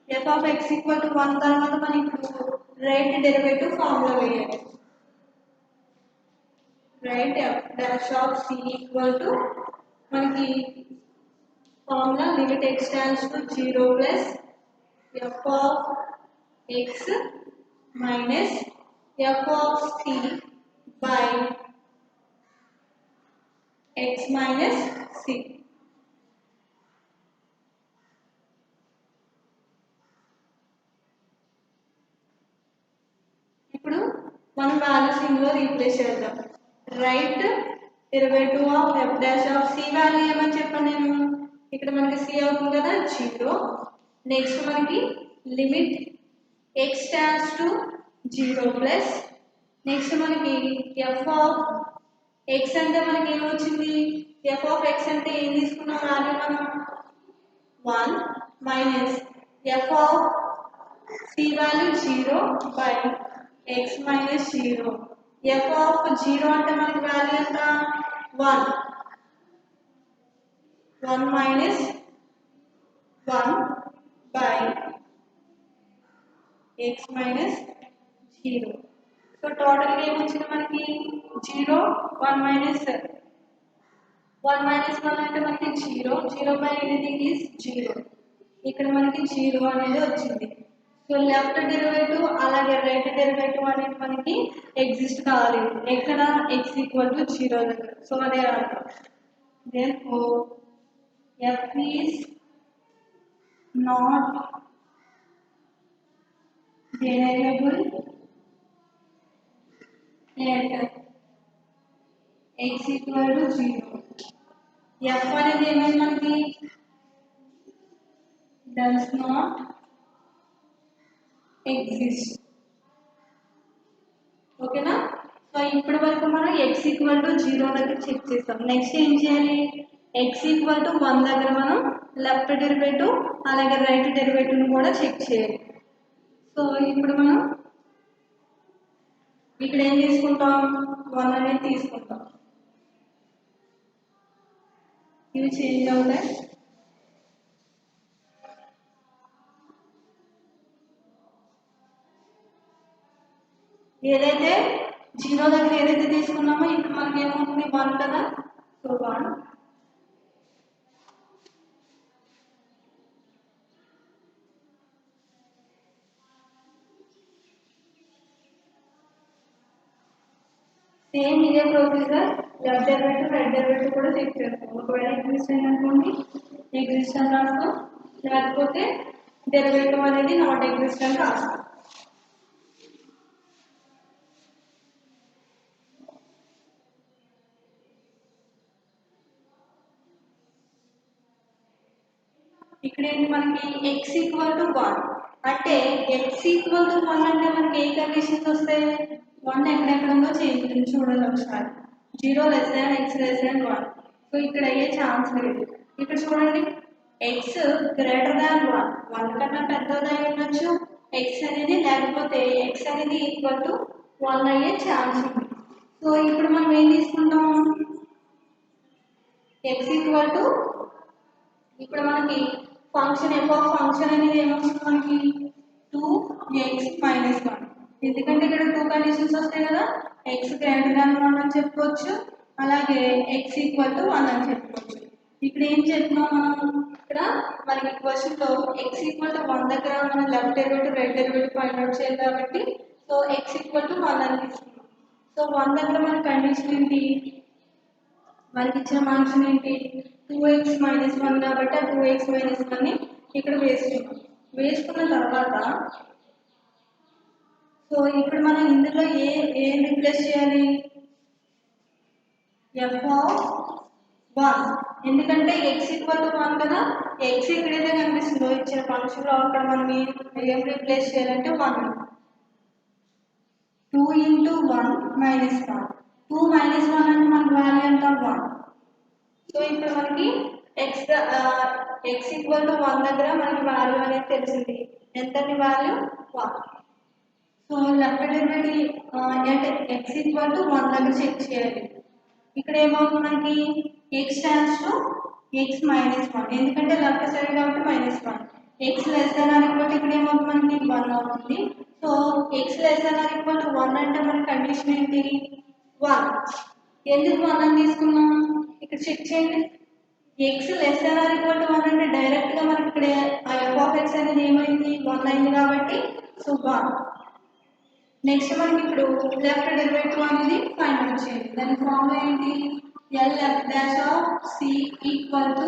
f of x equal to 1 తర్వాత మనం ఇప్పుడు రైట్ డెరివేటివ్ ఫార్ములా వేయాలి. Right f dash of c equal to మనకి formula limit x tends to 0 plus f of x minus f of c by x minus c. ఇందులో రీప్లేస్ చేద్దాం. Right derivative of f dash of c value ఏమని చెప్పాను నేను, ఇక్కడ మనకి సి అవుతుంది కదా 0. నెక్స్ట్ మనకి limit x tends to 0 plus next మనకి ఎఫ్ ఆఫ్ ఎక్స్ అంటే మనకి ఏమొచ్చింది, ఎఫ్ ఆఫ్ ఎక్స్ అంటే ఏం తీసుకున్నాం వాల్యూ మనం 1 minus f of c value 0 by x minus 0. F of 0 అంటే మనకి వాల్యూ ఎంత 1 minus 1 by x minus 0. So టోటల్గా ఏమొచ్చింది మనకి 0 1 మైనస్ 1 అంటే మనకి 0 బై ఎనీథింగ్ ఈజ్ 0. ఇక్కడ మనకి 0 అనేది వచ్చింది. సో లెఫ్ట్ డెరివేటివ్ అలాగే రైట్ డెరివేటివ్ అనేది మనకి ఎగ్జిస్ట్ కావాలి ఎక్కడ x ఈక్వల్ టు 0 దగ్గర. సో అదే రాద్దాం. therefore f is not derivable at x equal to 0. f అనేది ఏమైంది మనకి does not exist. ఓకేనా. సో ఇప్పటి వరకు మనం x ఈక్వల్ టు 0 దగ్గర చెక్ చేస్తాం. నెక్స్ట్ ఏం చేయాలి, x ఈక్వల్ టు 1 దగ్గర మనం లెఫ్ట్ డెరివేటివ్ అలాగే రైట్ డెరివేటివ్ని కూడా చెక్ చేయాలి. సో ఇప్పుడు మనం ఇక్కడ ఏం తీసుకుంటాం 1 అనేది తీసుకుంటాం, ఇవి చేంజ్ అవుతాయి. ఏదైతే 0 దగ్గర ఏదైతే తీసుకున్నామో ఇప్పుడు మనకి ఏమవుతుంది 1 కదా. సో 1 సేమ్ ఇదే procedure left derivative right derivative కూడా చెక్ చేస్తాం. ఒకవేళ ఎగ్జిస్ట్ అయిందనుకోండి ఎగ్జిస్ట్ అని రాస్తాం, లేకపోతే డెరివేటివ్ అనేది నాట్ ఎగ్జిస్ట్ అని రాస్తాం. ఇక్కడ ఏంటి మనకి x ఈక్వల్ టు 1 అంటే x ఈక్వల్ టు 1 అంటే మనకి ఏ కండిషన్స్ వస్తాయి 1 ఎక్కడెక్కడ ఉందో చేంజ్ చూడండి ఒకసారి 0 లెస్ దాన్ x లెస్ దాన్ 1. సో ఇక్కడ అయ్యే ఛాన్స్ లేదు. ఇక్కడ చూడండి x గ్రేటర్ దాన్ 1 కన్నా పెద్దదై ఉండొచ్చు x అనేది, లేకపోతే x అనేది ఈక్వల్ టు 1 అయ్యే ఛాన్స్ ఉంది. సో ఇప్పుడు మనం ఏం తీసుకుంటాం x ఈక్వల్ టు ఇప్పుడు మనకి ఫంక్షన్ f ఆఫ్ ఫంక్షన్ అనేది ఏమొస్తుంది మనకి 2x మైనస్ 1. ఎందుకంటే ఇక్కడ 2 కండిషన్స్ వస్తాయి కదా, x గ్రేటర్ దాన్ 1 అని చెప్పుకోవచ్చు అలాగే x ఈక్వల్ టు 1 అని చెప్పుకోవచ్చు. ఇక్కడ ఏం చెప్తున్నాం మనం ఇక్కడ మనకి క్వశ్చన్లో x ఈక్వల్ టు 1 దగ్గర మనం left derivative right derivative find out చేయాలి కాబట్టి సో x ఈక్వల్ టు 1 అని తీసుకున్నాం. సో 1 దగ్గర మన కండిషన్ ఏంటి, మనకి ఇచ్చిన ఫంక్షన్ ఏంటి 2x మైనస్ 1 కాబట్టి ఆ 2x మైనస్ 1ని ఇక్కడ వేసుకున్న తర్వాత సో ఇప్పుడు మనం ఇందులో ఏం రిప్లేస్ చేయాలి f ఆఫ్ 1. ఎందుకంటే x ఈక్వల్ టు 1 కదా, x ఎక్కడైతే కనిపిస్తుందో ఇచ్చిన ఫంక్షన్లో అక్కడ మనం ఏం రిప్లేస్ చేయాలంటే 1. 2 into 1 minus 1. 2 minus 1 అంటే మనకి వాల్యూ ఎంత 1. సో ఇప్పుడు మనకి x ఈక్వల్ టు 1 దగ్గర మనకి వాల్యూ అనేది తెలిసింది ఎంతని వాల్యూ 1. సో లెఫ్ట్ డెరివేటివ్ అంటే x ఈక్వల్ టు 1 దగ్గర చెక్ చేయాలి. ఇక్కడ ఏమవుతుంది మనకి x టాన్స్ టు x మైనస్ 1 ఎందుకంటే లెఫ్ట్ సైడ్ కాబట్టి -1. x less than or equal to ఇక్కడ ఏమవుతుంది మనకి 1 అవుతుంది. So x less than or equal to 1 అంటే మన కండిషన్ ఏంటి 1. ఎందుకు 1 అని తీసుకున్నాం ఇక్కడ చెక్ చేయండి. x less than or equal to 1 అంటే డైరెక్ట్ గా మనకి ఇక్కడ f ఆఫ్ x అనేది ఏమైంది 1 అయింది కాబట్టి సో 1. నెక్స్ట్ మనకి ఇప్పుడు లెఫ్ట్ డెరివేటివ్ అనేది ఫైండ్ అవుట్ చేయాలి. దాని ఫార్ములా ఏంటి lf dash of c equal to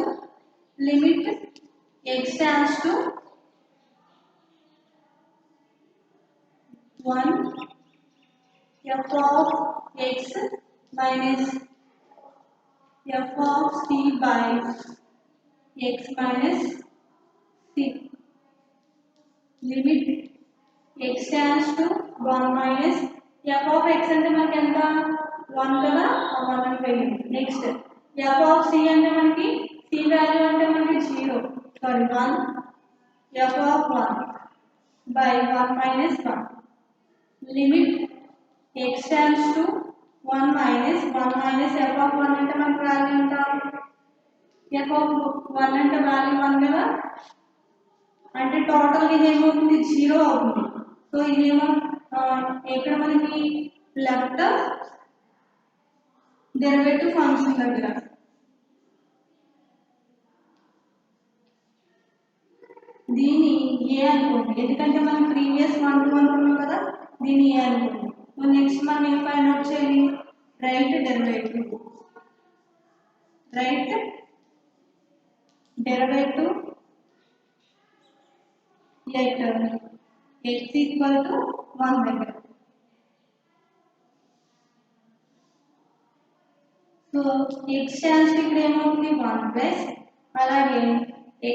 limit x tends to 1 f of x minus f of c by x minus c. Limit x tends to 1 minus f of x అంటే మనకి ఎంత 1 కదా 1 అని పోయింది. నెక్స్ట్ f of c అంటే మనకి c వాల్యూ అంటే మనకి 0 sorry 1 f of 1 by 1 minus 1. Limit x tends to 1 minus f of 1 అంటే మనకి వాల్యూ ఎంత f of 1 అంటే వాల్యూ 1 కదా అంటే టోటల్ ఇది ఏమవుతుంది 0 అవుతుంది. సో ఇదేమో ఇక్కడ మనకి లెఫ్ట్ డెరివేటివ్ ఫంక్షన్ దగ్గర దీన్ని ఏ అనుకోండి ఎందుకంటే మనం ప్రీవియస్ 1 to 1 అనుకున్నాం కదా దీన్ని ఏ అనుకోండి. నెక్స్ట్ మనం ఏం ఫైండ్ అవుట్ చేయాలి right derivative let x equal to 1 దగ్గర. సో x ఛాన్స్ ఇక్కడ ఏమవుతుంది 1 ప్లస్ అలాగే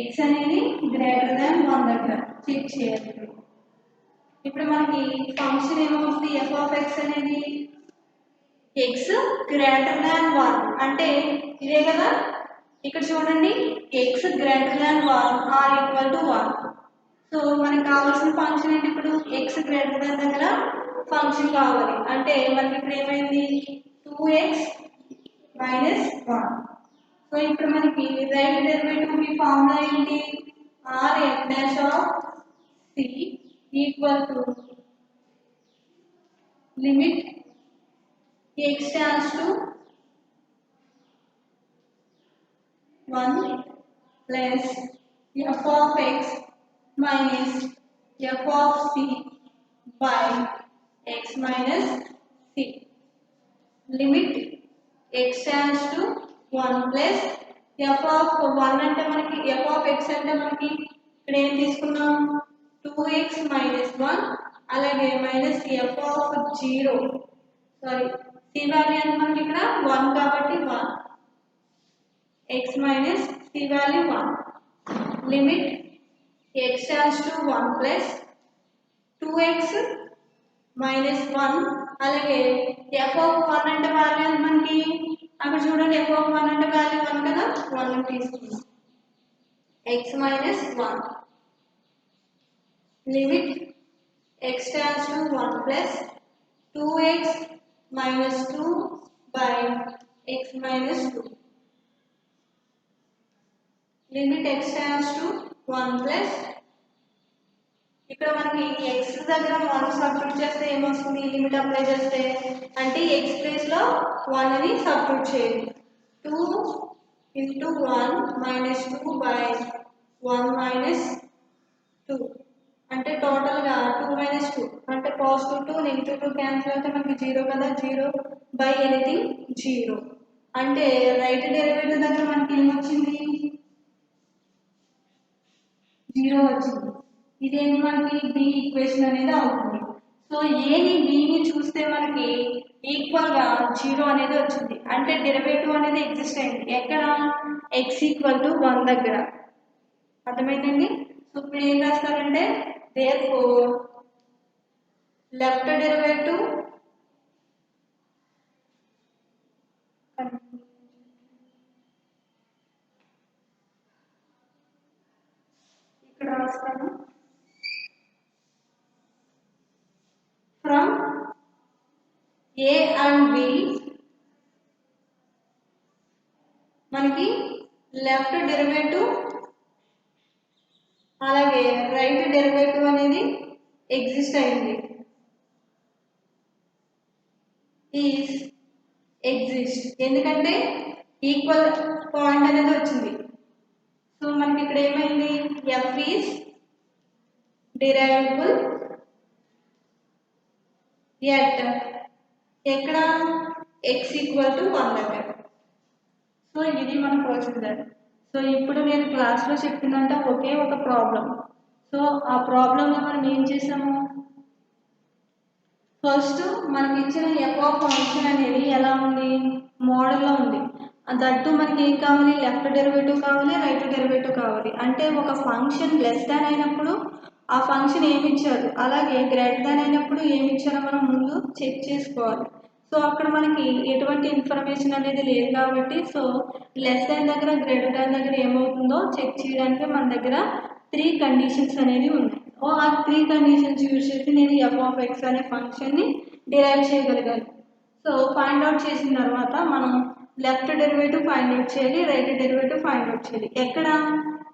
x అనేది గ్రేటర్ దాన్ 1 దగ్గర చెక్ చేయాలి. ఇప్పుడు మనకి ఫంక్షన్ ఏమవుతుంది f of x అనేది x గ్రేటర్ దాన్ 1 అంటే ఇదే కదా ఇక్కడ చూడండి x greater than 1 or equal to 1. So మనకి కావాల్సిన ఫంక్షన్ ఏంటి ఇప్పుడు x గ్రేటర్ దాన్ దగ్గర ఫంక్షన్ కావాలి అంటే మనకి ఇక్కడ ఏమైంది 2x minus 1. సో ఇప్పుడు మనకి రైట్ డెరివేటివ్ కి ఫార్ములా ఏంటి r f dash of c equal to limit x tends to 1 plus f of x minus f of c by x minus c. Limit x tends to 1 plus f of 1 అంటే మనకి f of x అంటే మనకి ఇక్కడ ఏం తీసుకున్నాం 2x minus 1 అలాగే minus f of 0 sorry c value అంటే మనకి ఇక్కడ 1 కాబట్టి 1 x minus c value 1. Limit x tends to 1 plus 2x minus 1 అలాగే f of 1 అంటే వాల్యూ ఎంత మనకి అక్కడ చూడండి f of 1 అంటే వాల్యూ 1 కదా 1 తీసుకుందాం x minus 1. Limit x tends to 1 plus 2x minus 2 by x minus 2. Limit x tends to 1 plus ఇక్కడ మనకి x దగ్గర 1 సబ్స్టిట్యూట్ చేస్తే ఏమొస్తుంది లిమిట్ అప్లై చేస్తే అంటే x ప్లేస్ లో 1 అని సబ్స్టిట్యూట్ చేయాలి 2 into 1 minus 2 by 1 minus 2 అంటే టోటల్ గా 2 minus 2 అంటే పాజిటివ్ 2 నెగటివ్ 2 క్యాన్సిల్ అయితే మనకి 0 కదా 0 by ఎనీథింగ్ 0 అంటే రైట్ డెరివేటివ్ దగ్గర మనకి ఏం వచ్చింది 0 వచ్చింది. ఇదేంటి మనకి b ఈక్వేషన్ అనేది అవుతుంది. సో ఏని b ని చూస్తే మనకి ఈక్వల్ గా 0 అనేది వచ్చింది అంటే డెరివేటివ్ అనేది ఎగ్జిస్ట్ అయింది ఎక్కడ x ఈక్వల్ టు 1 దగ్గర అర్థమైందండి. సో ఇప్పుడు ఏం రాస్తారంటే therefore లెఫ్ట్ డెరివేటివ్ ఇక్కడ రాస్తాను from a and b మనకి లెఫ్ట్ డెరివేటివ్ అలాగే రైట్ డెరివేటివ్ అనేది ఎగ్జిస్ట్ అయింది ఈజ్ ఎగ్జిస్ట్ ఎందుకంటే ఈక్వల్ పాయింట్ అనేది వచ్చింది. సో మనకి ఇక్కడ ఏమైంది f ఈజ్ డిరైవబుల్ ఎట్ ఎక్కడ x ఈక్వల్ టు 1 దగ్గర. సో ఇది మన ప్రొసీజర్. సో ఇప్పుడు నేను క్లాస్లో చెప్పిందంటే ఒకే ఒక ప్రాబ్లం. సో ఆ ప్రాబ్లంలో మనం ఏం చేసాము ఫస్ట్ మనకి ఇచ్చిన ఎఫ్ ఆఫ్ ఫంక్షన్ అనేది ఎలా ఉంది, మోడల్లో ఉంది. దట్టు మనకి ఏం కావాలి, లెఫ్ట్ డెరివేటివ్ కావాలి, రైట్ డెరివేటివ్ కావాలి. అంటే ఒక ఫంక్షన్ లెస్ దాన్ అయినప్పుడు ఆ ఫంక్షన్ ఏమి ఇచ్చారు, అలాగే గ్రేటర్ దాన్ అయినప్పుడు ఏమి ఇచ్చారో మనం ముందు చెక్ చేసుకోవాలి. సో అక్కడ మనకి ఎటువంటి ఇన్ఫర్మేషన్ అనేది లేదు కాబట్టి, సో లెస్ దాన్ దగ్గర గ్రేటర్ దాన్ దగ్గర ఏమవుతుందో చెక్ చేయడానికి మన దగ్గర 3 కండిషన్స్ అనేవి ఉన్నాయి. ఆ 3 కండిషన్స్ యూజ్ చేసి నేను ఎఫ్ ఆఫ్ ఎక్స్ అనే ఫంక్షన్ని డిరైవ్ చేయగలిగాను. సో ఫైండ్ అవుట్ చేసిన తర్వాత మనం లెఫ్ట్ డెరివేటివ్ ఫైండ్ అవుట్ చేయాలి, రైట్ డెరివేటివ్ ఫైండ్ అవుట్ చేయాలి. ఎక్కడ,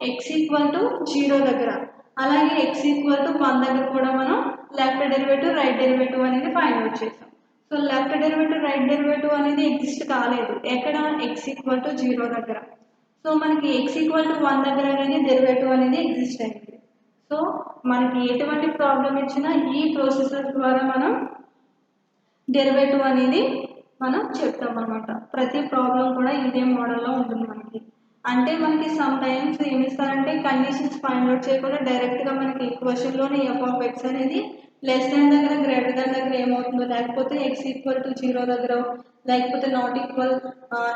ఎక్స్ ఈక్వల్ టు 0 దగ్గర, అలాగే ఎక్స్ ఈక్వల్ టు 1 దగ్గర కూడా మనం లెఫ్ట్ డెరివేటివ్ రైట్ డెరివేటివ్ అనేది ఫైండ్ అవుట్ చేసాం. So left derivative right derivative అనేది ఎగ్జిస్ట్ కాలేదు. ఎక్కడ, ఎక్స్ ఈక్వల్ టు 0 దగ్గర. సో మనకి ఎక్స్ ఈక్వల్ టు 1 దగ్గర అనేది డెరివేటివ్ అనేది ఎగ్జిస్ట్ అయింది. సో మనకి ఎటువంటి ప్రాబ్లం ఇచ్చినా ఈ ప్రాసెసర్ ద్వారా మనం డెరివేటివ్ అనేది మనం చెప్తాం అనమాట. ప్రతి ప్రాబ్లం కూడా ఇదే మోడల్లో ఉంటుంది మనకి. అంటే మనకి సమ్ టైమ్స్ ఏమి ఇస్తారంటే కండిషన్స్ ఫైండ్ అవుట్ చేయకుండా డైరెక్ట్గా మనకి క్వశ్చన్లోనే ఎఫ్ ఆఫ్ ఎక్స్ అనేది లెస్ దాన్ దగ్గర గ్రేటర్ దాన్ దగ్గర ఏమవుతుందో, లేకపోతే ఎక్స్ ఈక్వల్ టు 0 దగ్గర, లేకపోతే not equal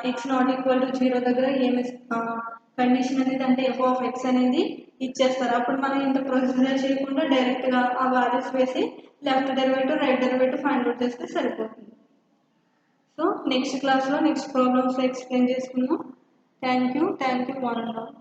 X not equal to 0 దగ్గర ఏమి కండిషన్ అనేది అంటే ఎఫ్ ఆఫ్ ఎక్స్ అనేది ఇచ్చేస్తారు. అప్పుడు మనం ఇంత ప్రొసీజర్ చేయకుండా డైరెక్ట్గా ఆ వాల్యూస్ వేసి left derivative right derivative find out చేస్తే సరిపోతుంది. సో నెక్స్ట్ క్లాస్లో నెక్స్ట్ ప్రాబ్లమ్స్ ఎక్స్ప్లెయిన్ చేసుకుందాం. Thank you one and all.